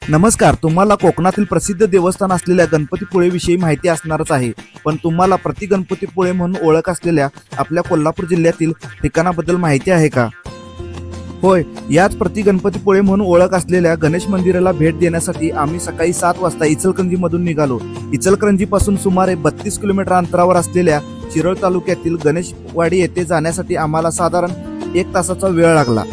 नमस्कार. तुम्हाला कोकणातील प्रसिद्ध देवस्थान असलेल्या गणपतीपुळेविषयी माहिती असणारच आहे. पण तुम्हाला प्रति गणपतीपुळे म्हणून ओळख असलेल्या आपल्या कोल्हापूर जिल्ह्यातील ठिकाणाबद्दल माहिती आहे का? होय, याच प्रति गणपतीपुळे म्हणून ओळख असलेल्या गणेश मंदिराला भेट देण्यासाठी आम्ही सकाळी 7 वाजता इचलकरंजीमधून निघालो. इचलकरंजीपासून सुमारे 32 किलोमीटर अंतरावर असलेल्या शिरोळ तालुक्यातील गणेशवाडी येथे जाण्यासाठी आम्हाला साधारण 1 तासाचा वेळ लागला.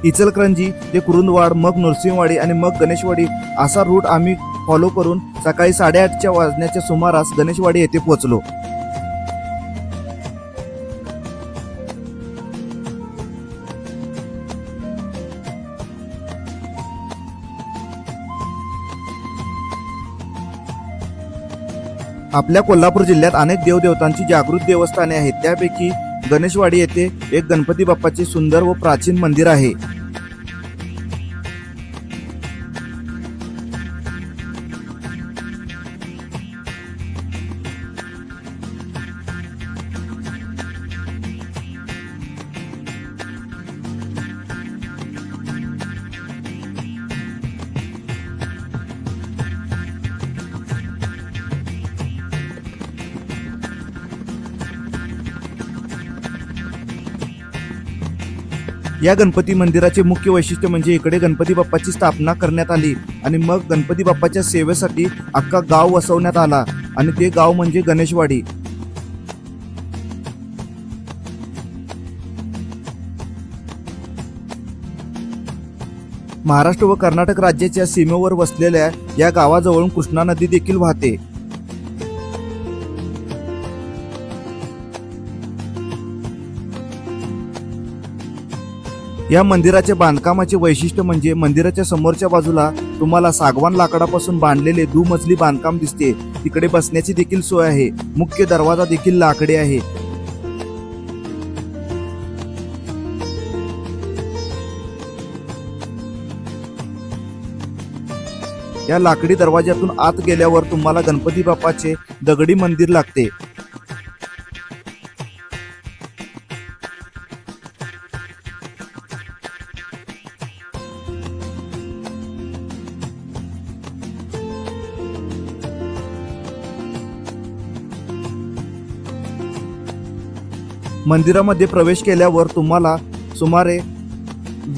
इचलकरंजी ते कुरुंदवाड, मग नृसिंहवाडी आणि मग गणेशवाडी असा रूट आम्ही फॉलो करून सकाळी 8:30 वाजण्याच्या सुमारास गणेशवाडी येथे पोहोचलो. आपल्या कोल्हापूर जिल्ह्यात अनेक देवदेवतांची जागृत देवस्थाने आहेत. त्यापैकी गणेशवाडी येथे एक गणपती बाप्पाचे सुंदर व प्राचीन मंदिर आहे. या गणपती मंदिराचे मुख्य वैशिष्ट्य म्हणजे इकडे गणपती बाप्पाची स्थापना करण्यात आली आणि मग गणपती बाप्पाच्या सेवेसाठी अख्खा गाव वसवण्यात आला आणि ते गाव म्हणजे गणेशवाडी. महाराष्ट्र व कर्नाटक राज्याच्या सीमेवर वसलेल्या या गावाजवळून कृष्णा नदी देखील वाहते. या मंदिराच्या बांधकामाचे वैशिष्ट्य म्हणजे मंदिराच्या समोरच्या बाजूला तुम्हाला सागवान लाकडापासून बांधलेले दुमजली बांधकाम दिसते. तिकडे बसण्याची देखील सोय आहे. मुख्य दरवाजा देखील लाकडी आहे. या लाकडी दरवाज्यातून आत गेल्यावर तुम्हाला गणपती बाप्पाचे दगडी मंदिर लागते. मंदिरामध्ये प्रवेश केल्यावर तुम्हाला सुमारे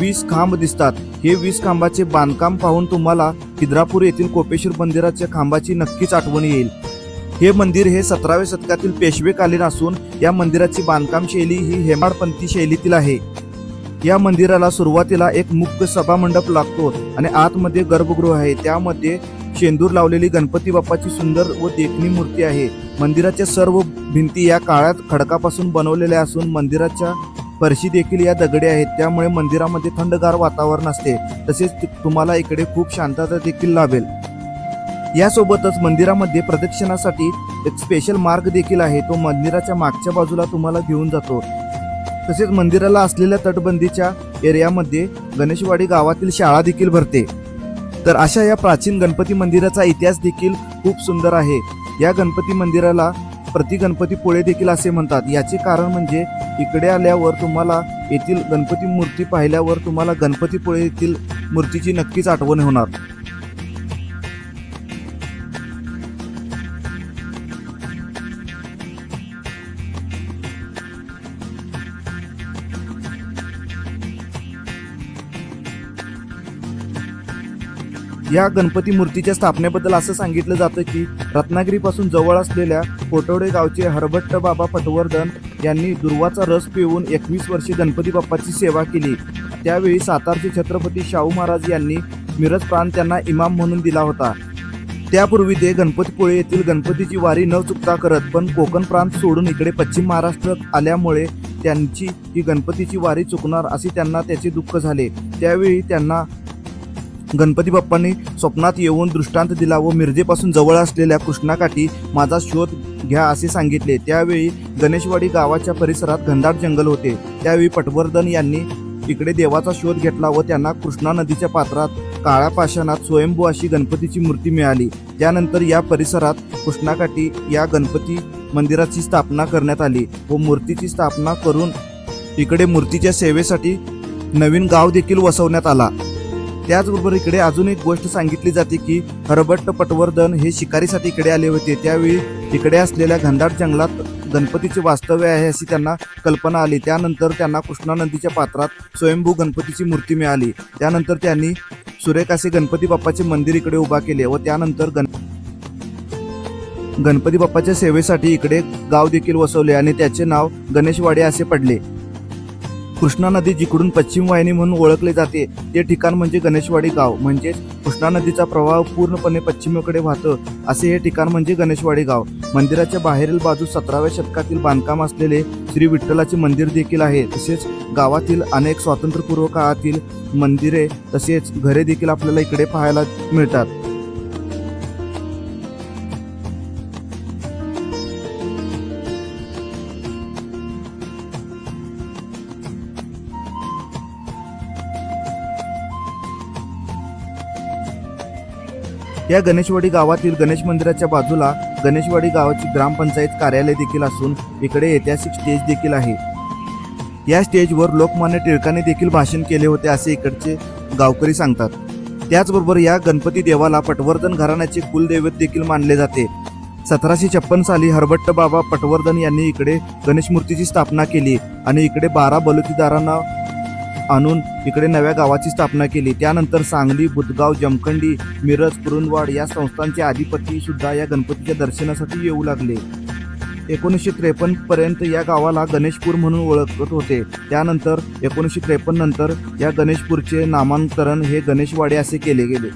20 खांब दिसतात. हे 20 खांबाचे बांधकाम पाहून तुम्हाला खिद्रापूर येथील कोपेश्वर मंदिराच्या खांबाची नक्कीच आठवण येईल. हे मंदिर हे 17व्या शतकातील पेशवेकालीन असून या मंदिराची बांधकाम शैली ही हेमाडपंथी शैलीतील आहे. या मंदिराला सुरुवातीला एक मुख्य सभामंडप लागतो आणि आतमध्ये गर्भगृह आहे. त्यामध्ये शेंदूर लावलेली गणपती बाप्पाची सुंदर व देखणी मूर्ती आहे. मंदिराच्या सर्व भिंती या काळ्या खडकापासून बनवलेल्या असून मंदिराच्या फरशी देखील या दगडी आहेत. त्यामुळे मंदिरामध्ये थंडगार वातावरण असते. तसेच तुम्हाला इकडे खूप शांतता देखील लाभेल. यासोबतच मंदिरामध्ये प्रदक्षिणासाठी एक स्पेशल मार्ग देखील आहे. तो मंदिराच्या मागच्या बाजूला तुम्हाला घेऊन जातो. तसेच मंदिराला असलेल्या तटबंदीच्या एरियामध्ये गणेशवाडी गावातील शाळा देखील भरते. तर अशा या प्राचीन गणपती मंदिराचा इतिहास देखील खूप सुंदर आहे. या गणपती मंदिराला प्रति गणपतीपुळे देखील असे म्हणतात. याचे कारण म्हणजे इकडे आल्यावर तुम्हाला येथील गणपती मूर्ती पाहिल्यावर तुम्हाला गणपतीपुळे येथील मूर्तीची नक्कीच आठवण होणार. या गणपती मूर्तीच्या स्थापनेबद्दल असं सांगितलं जातं की रत्नागिरीपासून जवळ असलेल्या कोटवडे गावचे हरभट्ट बाबा पटवर्धन यांनी दुर्वाचा रस पिऊन 21 वर्षे गणपती बाप्पाची सेवा केली. त्यावेळी सातारचे छत्रपती शाहू महाराज यांनी मिरज प्रांत त्यांना इमाम म्हणून दिला होता. त्यापूर्वी ते गणपतीपुळे येथील गणपतीची वारी न चुकता करत, पण कोकण प्रांत सोडून इकडे पश्चिम महाराष्ट्रात आल्यामुळे त्यांची ही गणपतीची वारी चुकणार असे त्यांना त्याचे दुःख झाले. त्यावेळी त्यांना गणपती बाप्पांनी स्वप्नात येऊन दृष्टांत दिला व मिरजेपासून जवळ असलेल्या कृष्णाकाठी माझा शोध घ्या असे सांगितले. त्यावेळी गणेशवाडी गावाच्या परिसरात घनदाट जंगल होते. त्यावेळी पटवर्धन यांनी इकडे देवाचा शोध घेतला व त्यांना कृष्णा नदीच्या पात्रात काळ्या पाषाणात स्वयंभू अशी गणपतीची मूर्ती मिळाली. त्यानंतर या परिसरात कृष्णाकाठी या गणपती मंदिराची स्थापना करण्यात आली व मूर्तीची स्थापना करून इकडे मूर्तीच्या सेवेसाठी नवीन गाव देखील वसवण्यात आला. त्याचबरोबर इकडे अजून एक गोष्ट सांगितली जाते की हरभट्ट पटवर्धन हे शिकारीसाठी इकडे आले होते. त्यावेळी इकडे असलेल्या घनदाट जंगलात गणपतीचे वास्तव्य आहे अशी त्यांना कल्पना आली. त्यानंतर त्यांना कृष्णा नदीच्या पात्रात स्वयंभू गणपतीची मूर्ती मिळाली. त्यानंतर त्यांनी सुरेख असे गणपती बाप्पाचे मंदिर इकडे उभा केले व त्यानंतर गणपती बाप्पाच्या सेवेसाठी इकडे गाव देखील वसवले आणि त्याचे नाव गणेशवाडी असे पडले. कृष्णा नदी जिकडून पश्चिम वाहिनी म्हणून ओळखले जाते ते ठिकाण म्हणजे गणेशवाडी गाव. म्हणजेच कृष्णा नदीचा प्रवाह पूर्णपणे पश्चिमेकडे वाहतो असे हे ठिकाण म्हणजे गणेशवाडी गाव. मंदिराच्या बाहेरील बाजूस 17व्या शतकातील बांधकाम असलेले श्री विठ्ठलाचे मंदिर देखील आहे. तसेच गावातील अनेक स्वातंत्र्यपूर्व काळातील मंदिरे तसेच घरे देखील आपल्याला इकडे पाहायला मिळतात. या गणेशवाडी गावातील गणेश मंदिराच्या बाजूला गणेशवाडी गावाची ग्रामपंचायत कार्यालय देखील असून इकडे ऐतिहासिक स्टेज देखील आहे. या स्टेजवर लोकमान्य टिळकांनी देखील भाषण केले होते असे इकडचे गावकरी सांगतात. त्याचबरोबर या गणपती देवाला पटवर्धन घराण्याचे कुलदैवत देखील मानले जाते. 1756 साली हरभट्ट बाबा पटवर्धन यांनी इकडे गणेश मूर्तीची स्थापना केली आणि इकडे 12 बलुतेदारांना आणून इकडे नव्या गावाची स्थापना केली. त्यानंतर सांगली, बुधगाव, जमखंडी, मिरज, कुरुंदवाड या संस्थांचे अधिपती सुद्धा या गणपतीच्या दर्शनासाठी येऊ लागले. 1953 पर्यंत या गावाला गणेशपूर म्हणून ओळखत होते. त्यानंतर 1953 नंतर या गणेशपूरचे नामांतरण हे गणेशवाडी असे केले गेले.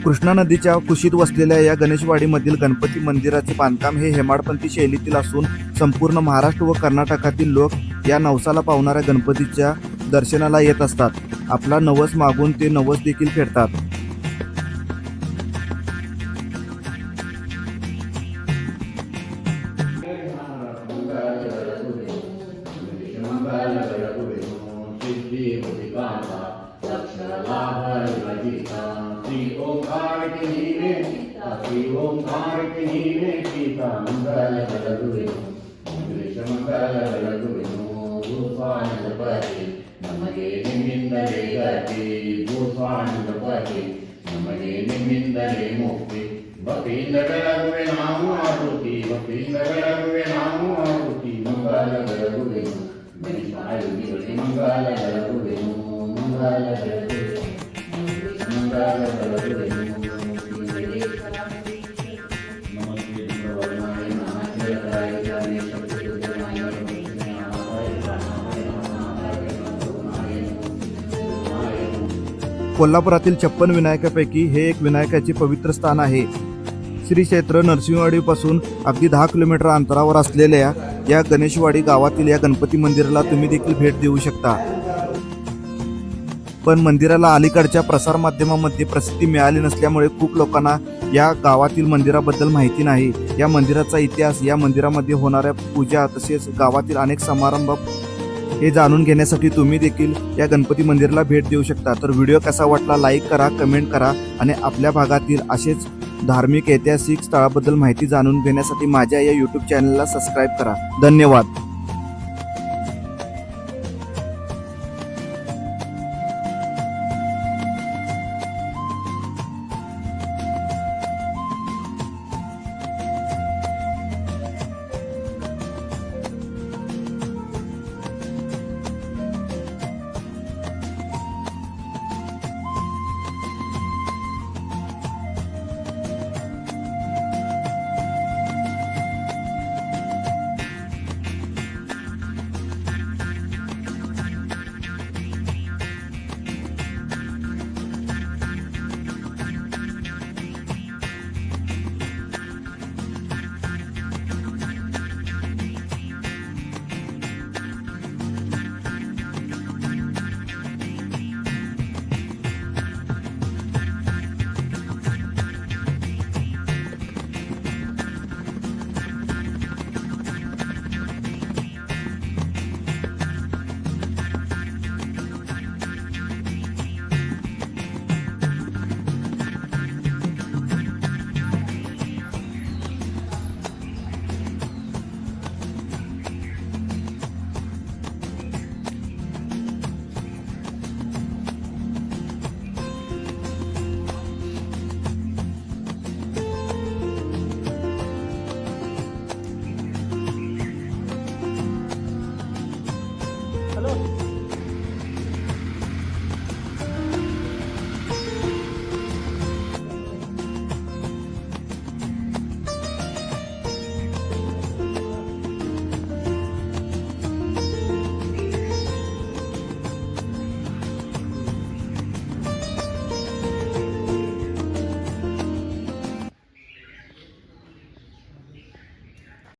कृष्णा नदीच्या कुशीत वसलेल्या या गणेशवाडीमधील गणपती मंदिराचे बांधकाम हे हेमाडपंथी शैलीतील असून संपूर्ण महाराष्ट्र व कर्नाटकातील लोक या नवसाला पावणाऱ्या गणपतीच्या दर्शनाला येत असतात. आपला नवस मागून ते नवस देखील फेडतात. ನಮಗೆ ನಿಮ್ಮಿಂದಲೇ ಗತಿ ಭೂಸ್ವಾಮಿಗಪತಿ ನಮಗೆ ನಿಮ್ಮಿಂದಲೇ ಮುಕ್ತಿ ಭಕ್ತಿಯಿಂದ ಬೆಳಗುವೆ ನಾವು ಆರುತಿ ಭಕ್ತಿಯಿಂದ ಬೆಳಗುವೆ ನಾವು ಆರುತಿ ಮಂಗಲ ಬೆಳಗುವೆನು ಮಂಗಲ ಬೆಳಗುವೆನು ಮಂಗಲ ಬೆಳಗುವೆನು ಮಂಗಲ ಬೆಳಗುವೆನು कोल्हापुरातील 56 विनायकापैकी हे एक विनायकाचे पवित्र स्थान आहे. श्री क्षेत्र नरसिंहवाडीपासून अगदी 10 किलोमीटर अंतरावर असलेल्या या गणेशवाडी गावातील या गणपती मंदिराला तुम्ही देखील भेट देऊ शकता. पण मंदिराला अलीकडच्या प्रसारमाध्यमांमध्ये प्रसिद्धी मिळाली नसल्यामुळे खूप लोकांना या गावातील मंदिराबद्दल माहिती नाही. या मंदिराचा इतिहास, या मंदिरामध्ये होणाऱ्या पूजा तसेच गावातील अनेक समारंभ हे जाणून घेण्यासाठी तुम्ही देखील या गणपती मंदिराला भेट देऊ शकता. तर व्हिडिओ कसा वाटला लाईक करा, कमेंट करा आणि आपल्या भागातील असेच धार्मिक ऐतिहासिक स्थळाबद्दल माहिती जाणून घेण्यासाठी माझ्या या यूट्यूब चॅनलला सबस्क्राईब करा. धन्यवाद.